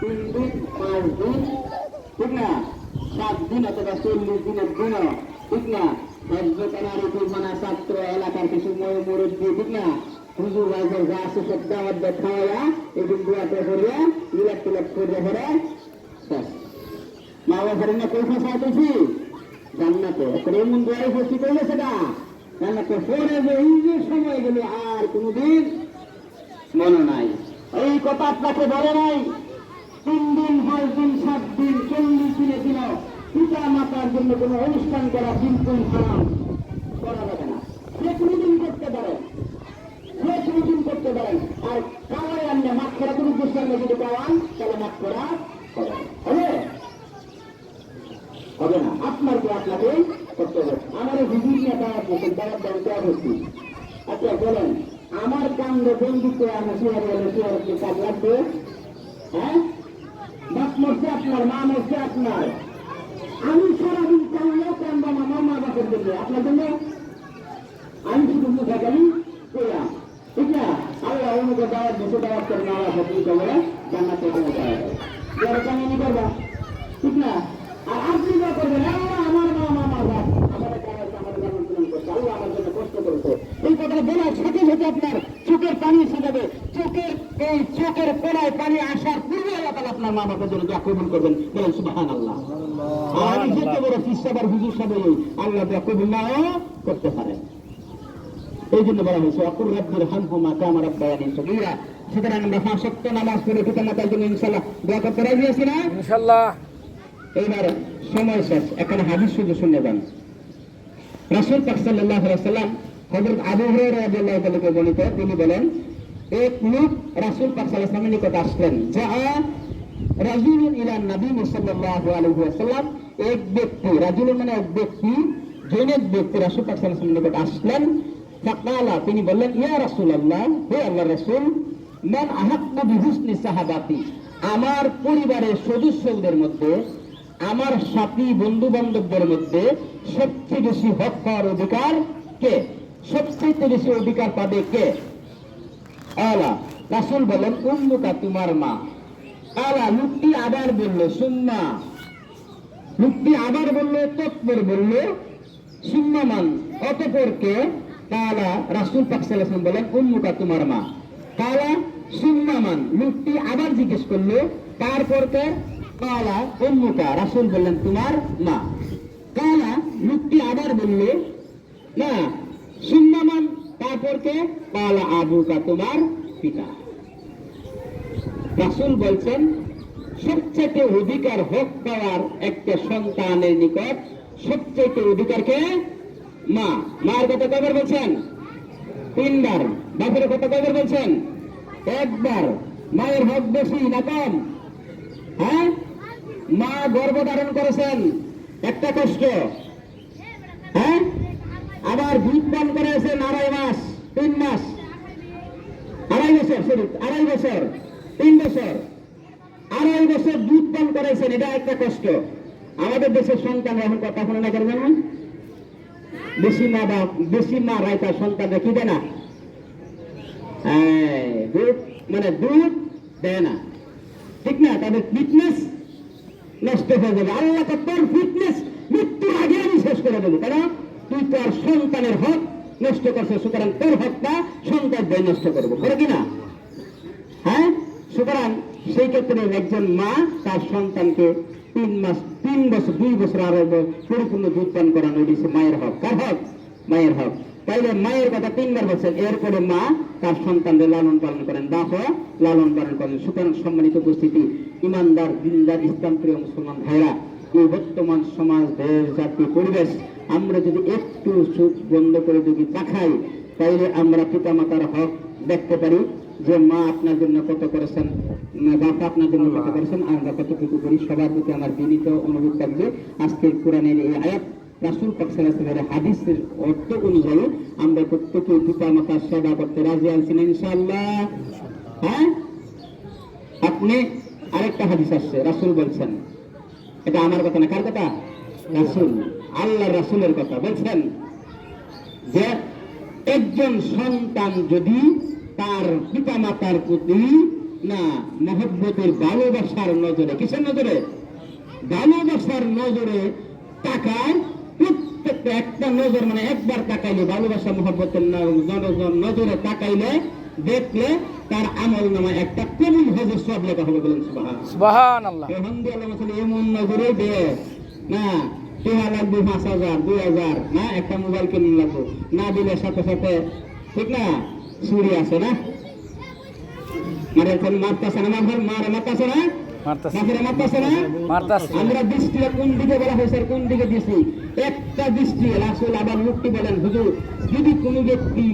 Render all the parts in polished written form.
তিন দিন 5 দিন, ঠিক না? 7 দিন অথবা 40 দিনের দিন, ঠিক না? ছাত্র এলাকার কিছু মুরব্বী, ঠিক না? হুজুর রাজের যা আছে সব দাওয়াত খাওয়া এদিন দুয়াতে করিয়া ইলাক টিলাক করে ধরে মা বাবার না কই ফাঁসাইতেছি জান্নাতে। এমন দুয়ারে ভর্তি করলে সেটা জান্নাতে পরে যে এই যে সময় গেল আর কোনদিন মনে নাই। এই কথা আপনাকে বলে নাই 3 দিন 5 দিন 7 দিন 40 দিনে দিন পিতা মাতার জন্য কোন অনুষ্ঠান করা বিলকুল হারাম করা যাবে না। যে কোনদিন করতে পারেন, যে কোনদিন করতে পারেন। আর কাওয়াই আনলে মাঠ করা কোনো দুষ্টান যদি পাওয়ান তাহলে মাঠ করা হবে হবে না। আপনার তো আপনাকে করতে হবে। আমার হুজুর নিয়ে দাওয়াত বলছেন, দাওয়াত দেওয়া হচ্ছে। আচ্ছা বলেন, আমার কাণ্ড বন্ধুত্ব আমি শিয়ার বলে শিয়ারকে কাজ লাগবে? হ্যাঁ, বাপ মরছে আপনার, মা মরছে আপনার, আমি সারাদিন কান্নাও কান্দা আমার মা বাপের জন্য, আপনার জন্য আমি শুধু মুখা গালি করলাম, ঠিক না? আল্লাহ অন্যকে দাওয়াত বসে দাওয়াত করে মা বাপ তুমি করে জান্নাতে পৌঁছা যাবে, কামিনি করবা, ঠিক না? আর আপনি যা করবেন আমার মা আমার বাপ আমার করছে, আল্লাহ আমার জন্য কষ্ট করেছে, এই কথাটা বলার সাথে সাথে আপনার চোখের পানি এসে যাবে। এই চোখের কোনায় পানি আসার পূর্বে আল্লাহ তাআলা আপনার মা বাপের জন্য দোয়া কবুল করবেন। বলেন সুবহানাল্লাহ। আর যেতে বড় ফিসাবার হুজুর সাহেব আল্লাহ দোয়া কবুল নাও করতে পারে। এই জন্য বলা হয়েছে অকুর রাব্বির হামহুমা কামা রাব্বায়ানি সগীরা। সুতরাং আমরা 5 ওয়াক্ত নামাজ পড়ে পিতা মাতার জন্য ইনশাআল্লাহ দোয়া করতে রাজি আছি না? ইনশাআল্লাহ। এইবার সময় শেষ, এখানে হাদিস শুধু শুনে যান। রাসূল পাক সাল্লাল্লাহু আলাইহি ওয়াসাল্লাম হযরত আবু হুরায়রা রাদিয়াল্লাহু তাআলা থেকে বর্ণিত, তিনি বলেন এক লোক রাসূল পাক সাল্লাল্লাহু আলাইহি ওয়াসাল্লামের নিকট আসলেন। যা রাজুলুন ইলা নবী সাল্লাল্লাহু আলাইহি ওয়াসাল্লাম, এক ব্যক্তি, রাজুলুন মানে এক ব্যক্তি, জৈনক ব্যক্তি রাসূল পাক সাল্লাল্লাহু আলাইহি ওয়াসাল্লামের নিকট আসলেন। ফাকালা, তিনি বললেন ইয়া রাসূলুল্লাহ, হে আল্লাহর রাসূল, মান আহাক্কু বিহুসনি সাহাবাতি, আমার পরিবারের সদস্যদের মধ্যে, আমার সাথী বন্ধু বান্ধবদের মধ্যে সবচেয়ে বেশি হক পাওয়ার অধিকার কে? সবচেয়ে বেশি অধিকার পাবে কে? আলা, রাসূল বলেন উম্মুকা, তোমার মা। আলা, লোকটি আবার বলল সুম্মা, লোকটি আবার বলল তৎপর বলল সুম্মা মান, অতঃপর কে? কালা, রাসূল পাক সাল্লাল্লাহু আলাইহি ওয়াসাল্লাম বলেন উম্মুকা, তোমার মা। কালা সুম্মা মান, লোকটি আবার জিজ্ঞেস করলো তারপর কে? কালা উম্মুকা, রাসূল বললেন তোমার মা। কালা, লোকটি আবার বলল না সুম্মা মান, তারপর কে? কালা আবুকা, তোমার পিতা। রাসূল বলছেন সবচেয়ে অধিকার হক পাওয়ার একটা সন্তানের নিকট সবচেয়ে অধিকার কে? মা। মার কথা কয়বার বলছেন? 3 বার। বাপের কথা কয়বার বলছেন? 1 বার। মায়ের হক বেশি না কম? হ্যাঁ, মা গর্ভধারণ করেছেন, একটা কষ্ট। হ্যাঁ, আবার দুধ পান করেছেন 2.5 মাস 3 মাস, 2.5 বছর, সরি 2.5 বছর 3 বছর, 2.5 বছর দুধ পান করেছেন, এটা একটা কষ্ট। আমাদের দেশের সন্তান এখন কথা শুনে না করবেন, বেশি মা রায় তার সন্তান কি দেয় না, দুধ মানে দুধ দেয় না, ঠিক না? তাদের ফিটনেস নষ্ট হয়ে যাবে। আল্লাহ তোর ফিটনেস মৃত্যুর আগে আমি শেষ করে দেবো, কারণ তুই তোর সন্তানের হক নষ্ট করছো, সুতরাং তোর হকটা সন্তান দিয়ে নষ্ট করবো, করে কিনা? হ্যাঁ, সুতরাং সেই ক্ষেত্রে একজন মা তার সন্তানকে 3 মাস 3 বছর 2 বছর আরো পরিপূর্ণ দুধ পান করানো, এটি মায়ের হক। কার হক? মায়ের হক। তাইলে মায়ের কথা 3 বার বলছেন, এরপরে মা তার সন্তানদের লালন পালন করেন, বাপ লালন পালন করেন। সুতরাং সম্মানিত উপস্থিতি, ইমানদার দিনদার ইসলাম প্রিয় মুসলমান ভাইরা, এই বর্তমান সমাজ দেশ জাতি পরিবেশ আমরা যদি একটু চোখ বন্ধ করে যদি তাকাই, তাইলে আমরা পিতা মাতার হক দেখতে পারি যে মা আপনার জন্য কত করেছেন, বাবা আপনার জন্য কত করেছেন, আমরা কতটুকু করি। সবার প্রতি আমার বিনীত অনুরোধ থাকবে, আজকের কোরআনের এই আয়াত রাসূল পাক সাল্লাল্লাহু আলাইহি ওয়াসাল্লামের হাদিসের অর্থ অনুযায়ী আমরা প্রত্যেকে পিতা মাতার সেবা করতে রাজি আছি না ইনশাআল্লাহ? হ্যাঁ, আপনি আরেকটা হাদিস আসছে, রাসূল বলছেন, এটা আমার কথা না, কার কথা? রাসূল, আল্লাহর রাসূলের কথা। বলছেন যে একজন সন্তান যদি তার পিতা মাতার প্রতি না মহব্বতের ভালোবাসার নজরে, কিসের নজরে? ভালোবাসার নজরে তাকায়। প্রত্যেকটা একটা নজর মানে একবার তাকাইলে, ভালোবাসা মহব্বতের নজরে তাকাইলে দেখলে তার আমল নামায় একটা কবুল হজের সব লেখা হবে। বলেন সুবহানাল্লাহ। এমন নজরে দে না, টেহা লাগবে 5,000 2,000 না, একটা মোবাইল কিনে লাগবে, না দিলে সাথে সাথে ঠিক না চুরি আছে না, মারতেছে না, মারতেছে না, আমরা দৃষ্টিটা কোন দিকে বলা হয়েছে, কোন দিকে দিছি? একটা দৃষ্টি। রাসূল আবার মুক্তি বলেন, হুজুর যদি কোন ব্যক্তি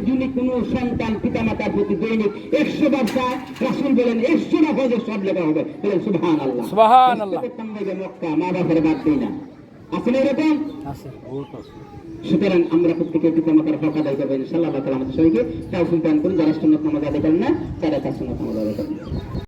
যদি কোন সন্তান পিতামাতার প্রতি দৈনিক 100 বার চায়, রাসূল বলেন 100 বার হজের সব লেখা হবে। বলেন সুবহানাল্লাহ। সুবহানাল্লাহ। মক্কা মা বাপের বাদ দেই না, আসলে এরকম আছে। সুতরাং আমরা প্রত্যেকের পিতামাতার হক আদায় করবো ইনশাআল্লাহ। আল্লাহ তাআলা আমাদের সবাইকে তাওফিক দান করুন। যারা সুন্নাত নামাজ আদায় করেন না তারা তার সুন্নাত নামাজ আদায় করেন।